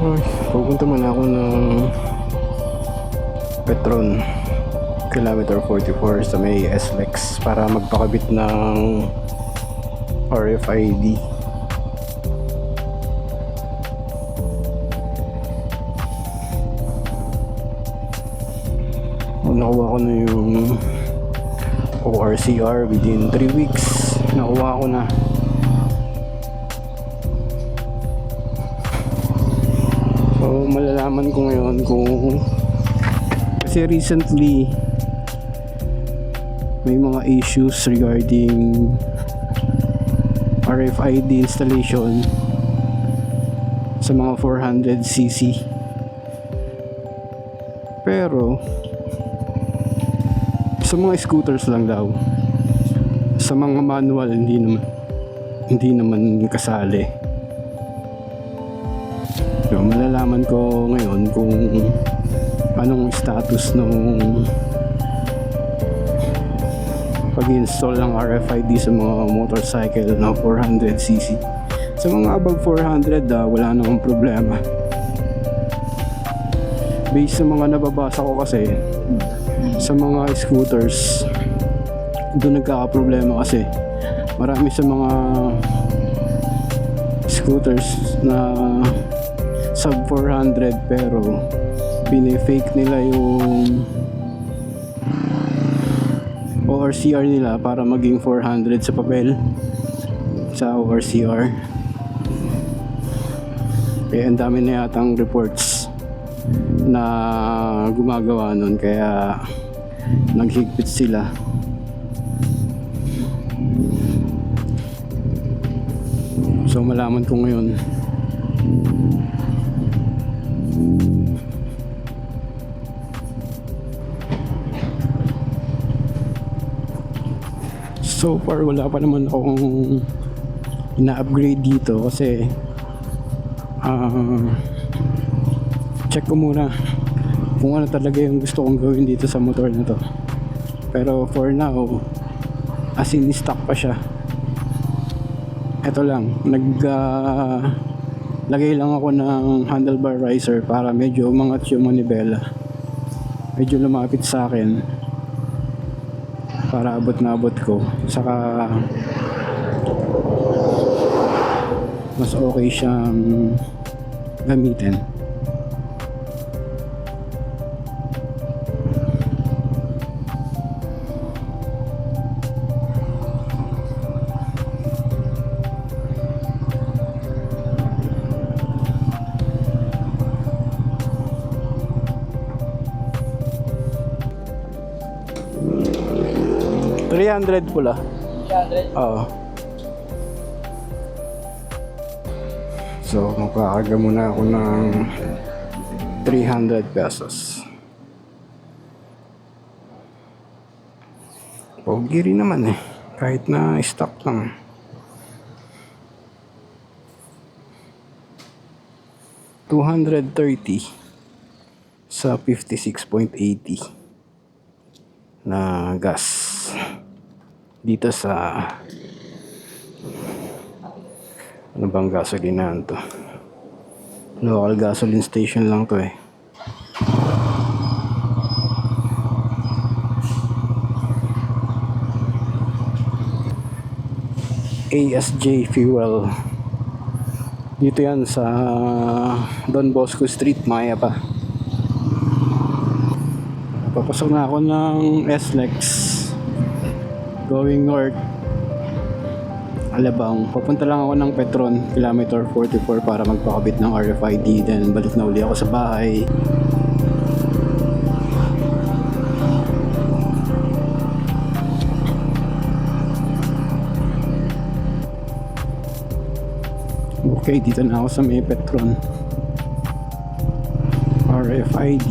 Ay, pupunta muna ako ng Petron kilometer 44 sa may SLEX para magpakabit ng RFID. Nakuha ko na yung ORCR within 3 weeks. Nakuha ko na. So malalaman ko ngayon kung, kasi recently may mga issues regarding RFID installation sa mga 400cc, pero sa mga scooters lang daw. Sa mga manual hindi naman kasali. So malalaman ko ngayon kung anong status nung pag-install ng RFID sa mga motorcycle na 400cc. Sa mga above 400 wala namang problema. Based sa mga nababasa ko kasi, sa mga scooters doon nagkakaproblema kasi marami sa mga scooters na sub 400 pero pinifake nila yung ORCR nila para maging 400 sa papel sa ORCR. Kaya ang dami na yatang reports na gumagawa nun, kaya naghigpit sila. So malaman ko ngayon. So far wala pa naman akong ina-upgrade dito kasi check ko muna kung ano talaga yung gusto kong gawin dito sa motor na to. Pero for now, as in stock pa siya. Ito lang, lagay lang ako ng handlebar riser para medyo umangat yung manibela, medyo lumapit sa akin para abot na abot ko, saka mas okay siyang gamitin. $300 pula. 300? Oo. So, magkakaga muna ako ng 300 pesos. Pogi rin naman eh. Kahit na stock lang. $230 sa 56.80 na gas dito sa ano bang gasolinahan to, local gasoline station lang to eh. ASJ Fuel dito yan sa Don Bosco Street, Maya pa. Papasok na ako ng SLEX going north Alabang. Papunta lang ako ng Petron kilometer 44 para magpakabit ng RFID, then balik na uli ako sa bahay. Okay, dito na ako sa may Petron. RFID.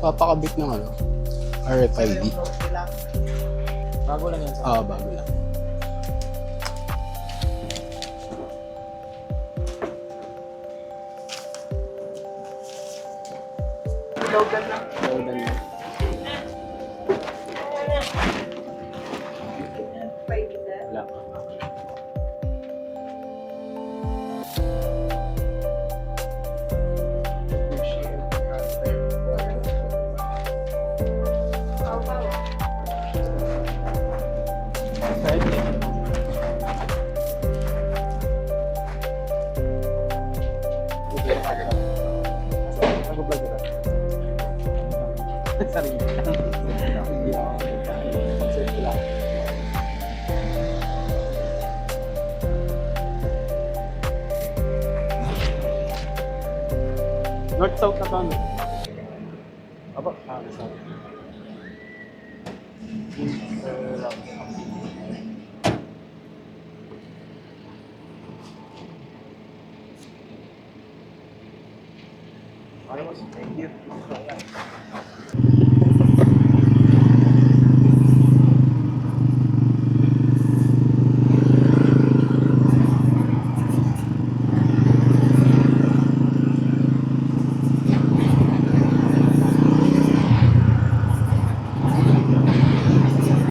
Papakabit ng ano? RFID. Bago lang yan. Bago lang. Logan lang. Loadan lang. Wala pa. North-south na to, ano? Aba, south. Thank you.